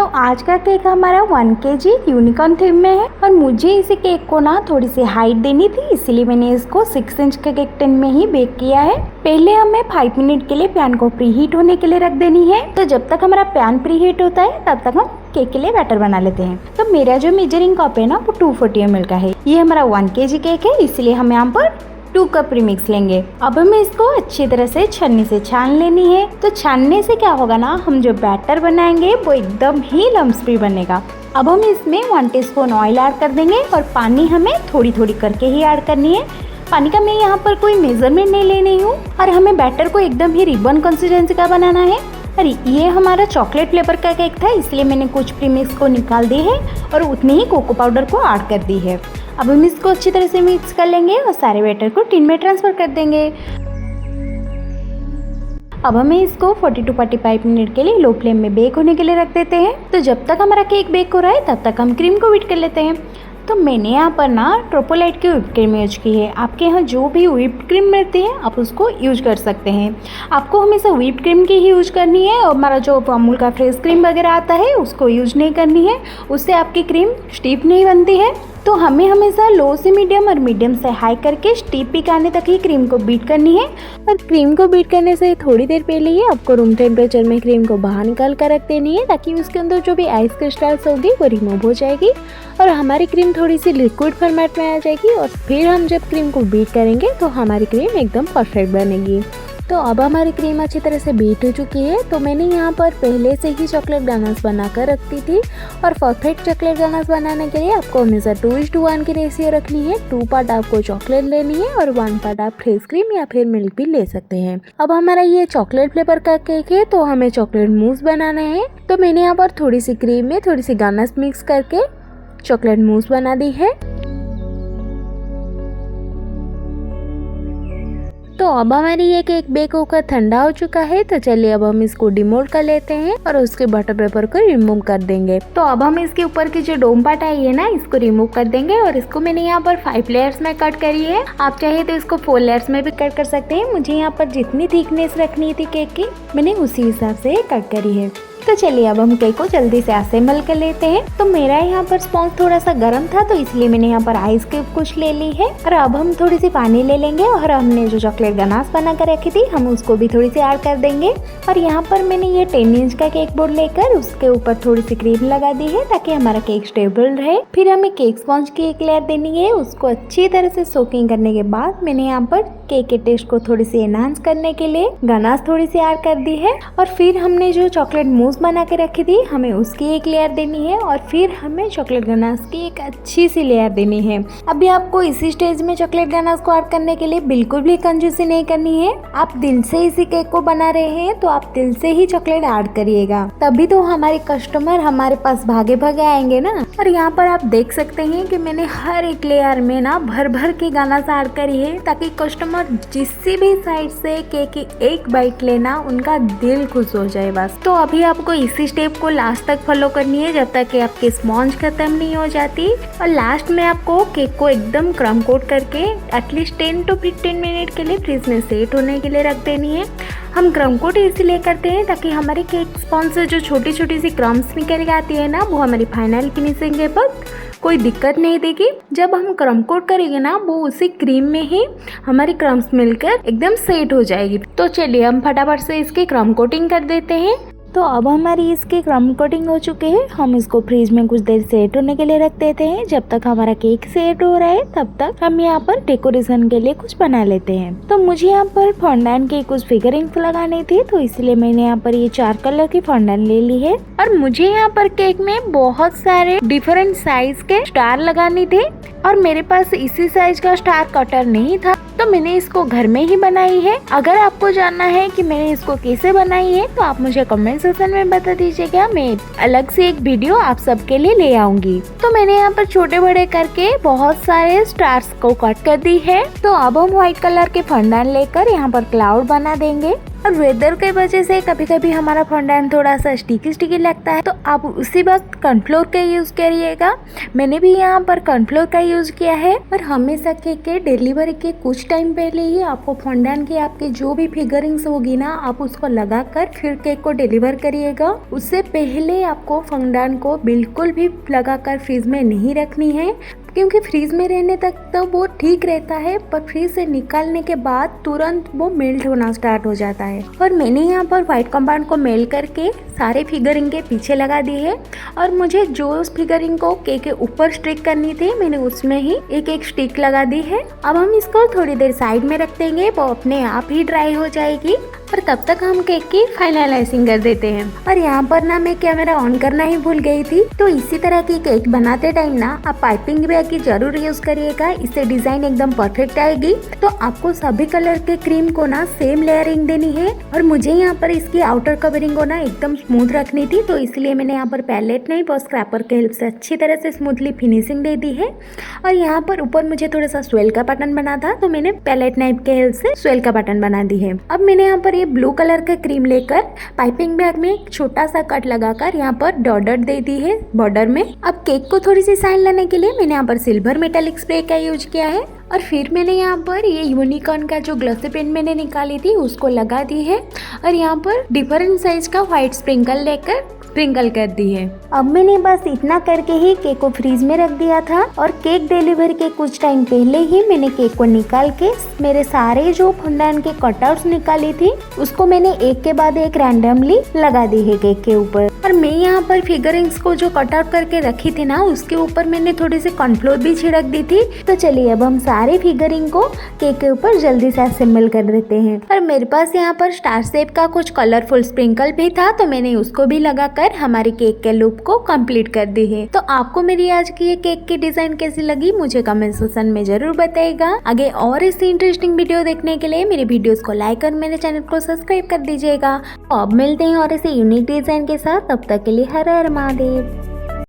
तो आज का केक हमारा 1 kg यूनिकॉर्न थीम में है और मुझे इसे केक को ना थोड़ी सी हाइट देनी थी, इसीलिए मैंने इसको 6 इंच के केक टिन में ही बेक किया है। पहले हमें 5 मिनट के लिए पैन को प्री हीट होने के लिए रख देनी है। तो जब तक हमारा पैन प्री हीट होता है तब तक हम केक के लिए बैटर बना लेते हैं। तो मेरा जो मेजरिंग कप है ना वो 240 ml का है। ये हमारा 1 kg केक है, इसलिए हम यहाँ पर 2 कप प्रीमिक्स लेंगे। अब हमें इसको अच्छी तरह से छन्नी से छान लेनी है। तो छानने से क्या होगा ना, हम जो बैटर बनाएंगे वो एकदम ही लम्स फ्री बनेगा। अब हम इसमें 1 टीस्पून ऑयल ऐड कर देंगे और पानी हमें थोड़ी थोड़ी करके ही ऐड करनी है। पानी का मैं यहाँ पर कोई मेजरमेंट नहीं ले रही हूँ और हमें बैटर को एकदम ही रिबन कंसिस्टेंसी का बनाना है। और ये हमारा चॉकलेट फ्लेवर का केक था, इसलिए मैंने कुछ प्रीमिक्स को निकाल दी है और उतने ही कोको पाउडर को ऐड कर दी है। अब हम इसको अच्छी तरह से मिक्स कर लेंगे और सारे बैटर को टिन में ट्रांसफर कर देंगे। अब हमें इसको 40 to 45 मिनट के लिए लो फ्लेम में बेक होने के लिए रख देते हैं। तो जब तक हमारा केक बेक हो रहा है तब तक हम क्रीम को बीट कर लेते हैं। तो मैंने यहाँ पर ना ट्रोपोलाइट की व्हिप्ड क्रीम यूज की है। आपके यहाँ जो भी व्हिप्ड क्रीम मिलती है आप उसको यूज कर सकते हैं। आपको हमेशा व्हिप्ड क्रीम की ही यूज करनी है और हमारा जो अमूल का फ्रेश क्रीम वगैरह आता है उसको यूज नहीं करनी है, उससे आपकी क्रीम स्टीफ नहीं बनती है। तो हमें हमेशा लो से मीडियम और मीडियम से हाई करके स्टीप पिक आने तक ही क्रीम को बीट करनी है। और क्रीम को बीट करने से थोड़ी देर पहले ही आपको रूम टेम्परेचर में क्रीम को बाहर निकाल कर रख देनी है, ताकि उसके अंदर जो भी आइस क्रिस्टल्स होगी वो रिमूव हो जाएगी और हमारी क्रीम थोड़ी सी लिक्विड फॉर्मेट में आ जाएगी। और फिर हम जब क्रीम को बीट करेंगे तो हमारी क्रीम एकदम परफेक्ट बनेगी। तो अब हमारी क्रीम अच्छी तरह से बीट हो चुकी है। तो मैंने यहाँ पर पहले से ही चॉकलेट गनाश बना कर रखती थी और परफेक्ट चॉकलेट गनाश बनाने के लिए आपको हमेशा 2:1 की रेशियो रखनी है। 2 पार्ट आपको चॉकलेट लेनी है और 1 पार्ट आप फ्रेश क्रीम या फिर मिल्क भी ले सकते हैं। अब हमारा ये चॉकलेट फ्लेवर का केक है तो हमें चॉकलेट मूस बनाना है। तो मैंने यहाँ पर थोड़ी सी क्रीम में थोड़ी सी गनाश मिक्स करके चॉकलेट मूस बना दी है। तो अब हमारी ये केक बेक होकर ठंडा हो चुका है। तो चलिए अब हम इसको डिमोल्ड कर लेते हैं और उसके बटर पेपर को रिमूव कर देंगे। तो अब हम इसके ऊपर की जो डोम पार्ट आई है ना इसको रिमूव कर देंगे और इसको मैंने यहाँ पर 5 लेयर्स में कट करी है। आप चाहे तो इसको 4 लेयर्स में भी कट कर सकते हैं। मुझे यहाँ पर जितनी थिकनेस रखनी थी केक की मैंने उसी हिसाब से कट करी है। तो चलिए अब हम केक को जल्दी से असेंबल कर लेते हैं। तो मेरा यहाँ पर स्पॉन्ज थोड़ा सा गर्म था तो इसलिए मैंने यहाँ पर आइस क्यूब कुछ ले ली है। और अब हम थोड़ी सी पानी ले लेंगे और हमने जो चॉकलेट गनाश बना कर रखी थी हम उसको भी थोड़ी सी ऐड कर देंगे। और यहाँ पर मैंने ये 10 इंच का केक बोर्ड लेकर उसके ऊपर थोड़ी सी क्रीम लगा दी है ताकि हमारा केक स्टेबल रहे। फिर हमें केक स्पॉन्ज की एक लेयर देनी है। उसको अच्छी तरह से सोकिंग करने के बाद मैंने यहाँ पर केक के टेस्ट को थोड़ी सी एनहांस करने के लिए गनाश थोड़ी सी ऐड कर दी है। और फिर हमने जो चॉकलेट मूस बना के रखी थी हमें उसकी एक लेयर देनी है और फिर हमें चॉकलेट गनाश की एक अच्छी सी लेयर देनी है। अभी आपको इसी स्टेज में चॉकलेट गनाश को ऐड करने के लिए बिल्कुल भी कंजूसी नहीं करनी है। आप दिल से इसी केक को बना रहे हैं तो आप दिल से ही चॉकलेट ऐड करिएगा, तभी तो हमारे कस्टमर हमारे पास भागे भागे आएंगे ना। और यहाँ पर आप देख सकते हैं कि मैंने हर एक लेयर में ना भर भर के गनाश ऐड करी है ताकि कस्टमर जिससे भी साइड से केक की एक बाइट लेना उनका दिल खुश हो जाए बस। तो अभी आपको इसी स्टेप को लास्ट तक फॉलो करनी है जब तक कि आपकी स्पॉन्ज खत्म नहीं हो जाती। और लास्ट में आपको केक को एकदम क्रम कोट करके एटलीस्ट 10 to 15 मिनट के लिए फ्रिज में सेट होने के लिए रख देनी है। हम क्रम कोट इसलिए करते हैं ताकि हमारे केक स्पॉन्ज से जो छोटी छोटी सी क्रम्स निकल के आती है ना वो हमारी फाइनल फिनिशिंग के वक्त कोई दिक्कत नहीं देगी। जब हम क्रम कोट करेंगे ना वो उसी क्रीम में ही हमारी क्रम्स मिलकर एकदम सेट हो जाएगी। तो चलिए हम फटाफट से इसकी क्रम कोटिंग कर देते हैं। तो अब हमारी इसकी क्रम कोटिंग हो चुके हैं। हम इसको फ्रिज में कुछ देर सेट होने के लिए रख देते हैं। जब तक हमारा केक सेट हो रहा है तब तक हम यहाँ पर डेकोरेशन के लिए कुछ बना लेते हैं। तो मुझे यहाँ पर फॉन्डान की कुछ फिगरिंग्स लगानी थी तो इसलिए मैंने यहाँ पर ये 4 कलर की फॉन्डान ले ली है। और मुझे यहाँ पर केक में बहुत सारे डिफरेंट साइज के स्टार लगाने थे और मेरे पास इसी साइज का स्टार कटर नहीं था तो मैंने इसको घर में ही बनाई है। अगर आपको जानना है कि मैंने इसको कैसे बनाई है तो आप मुझे कमेंट सेक्शन में बता दीजिएगा, मैं अलग से एक वीडियो आप सबके लिए ले आऊंगी। तो मैंने यहाँ पर छोटे बड़े करके बहुत सारे स्टार्स को कट कर दी है। तो अब हम व्हाइट कलर के फंडान लेकर यहाँ पर क्लाउड बना देंगे। और वेदर के वजह से कभी कभी हमारा फॉन्डांट थोड़ा सा स्टिकी लगता है, तो आप उसी वक्त कॉर्नफ्लोर का यूज करिएगा। मैंने भी यहाँ पर कॉर्नफ्लोर का यूज किया है। और हमेशा केक के डिलीवरी के कुछ टाइम पहले ही आपको फॉन्डांट की आपकी जो भी फिगरिंग्स होगी ना, आप उसको लगाकर फिर केक को डिलीवर करिएगा। उससे पहले आपको फॉन्डांट को बिल्कुल भी लगाकर फ्रीज में नहीं रखनी है, क्योंकि फ्रीज में रहने तक तो वो ठीक रहता है, पर फ्रीज से निकालने के बाद तुरंत वो मेल्ट होना स्टार्ट हो जाता है। और मैंने यहाँ पर व्हाइट कंपाउंड को मेल्ट करके सारे फिगरिंग के पीछे लगा दी है। और मुझे जो फिगरिंग को केक के ऊपर स्टिक करनी थी, मैंने उसमें ही एक एक स्टिक लगा दी है। अब हम इसको थोड़ी देर साइड में रख देंगे, वो अपने आप ही ड्राई हो जाएगी। और तब तक हम केक की फाइनलाइजिंग कर देते हैं। और यहाँ पर ना मैं कैमरा ऑन करना ही भूल गई थी। तो इसी तरह की केक बनाते टाइम ना आप पाइपिंग बैग की जरूर यूज करिएगा, इससे डिजाइन एकदम परफेक्ट आएगी। तो आपको सभी कलर के क्रीम को ना सेम लेयरिंग देनी है। और मुझे यहाँ पर इसकी आउटर कवरिंग को ना एकदम स्मूथ रखनी थी, तो इसलिए मैंने यहाँ पर पैलेट नहीं पर स्क्रैपर के हेल्प से अच्छी तरह से स्मूथली फिनिशिंग दे दी है। और यहाँ पर ऊपर मुझे थोड़ा सा स्वेल का पैटर्न बना था, तो मैंने पैलेट नाइफ के हेल्प से स्वेल का पैटर्न बना दी है। अब मैंने यहाँ पर ब्लू कलर का क्रीम लेकर पाइपिंग बैग में एक छोटा सा कट लगाकर यहाँ पर डॉट दे दी है बॉर्डर में। अब केक को थोड़ी सी शाइन लाने के लिए मैंने यहाँ पर सिल्वर मेटालिक स्प्रे का यूज किया है। और फिर मैंने यहाँ पर ये यूनिकॉर्न का जो ग्लॉसी पेन मैंने निकाली थी उसको लगा दी है। और यहाँ पर डिफरेंट साइज का व्हाइट स्प्रिंकल लेकर स्प्रिंकल कर दी है। अब मैंने बस इतना करके ही केक को फ्रीज में रख दिया था। और केक डिलीवरी के कुछ टाइम पहले ही मैंने केक को निकाल के मेरे सारे जो फॉन्डांट के कटआउट्स निकाली थी उसको मैंने एक के बाद एक रैंडमली लगा दी है केक के ऊपर। और मैं यहाँ पर फिगरिंग्स को जो कटआउट करके रखी थी ना, उसके ऊपर मैंने थोड़ी सी कॉर्नफ्लोर भी छिड़क दी थी। तो चलिए अब हम सारे फिगरिंग को केक के ऊपर जल्दी से असेंबल कर देते हैं। और मेरे पास यहाँ पर स्टार शेप का कुछ कलरफुल स्प्रिंकल भी था, तो मैंने उसको भी लगाकर हमारी केक के लुक को कंप्लीट कर दी है। तो आपको मेरी आज की ये केक की डिजाइन कैसी लगी मुझे कमेंट सेक्शन में जरूर बताइएगा। आगे और ऐसी इंटरेस्टिंग वीडियो देखने के लिए मेरे वीडियोस को लाइक और मेरे चैनल को सब्सक्राइब कर दीजिएगा। अब मिलते हैं और ऐसे यूनिक डिजाइन के साथ, तब तक के लिए हर हर महादेव।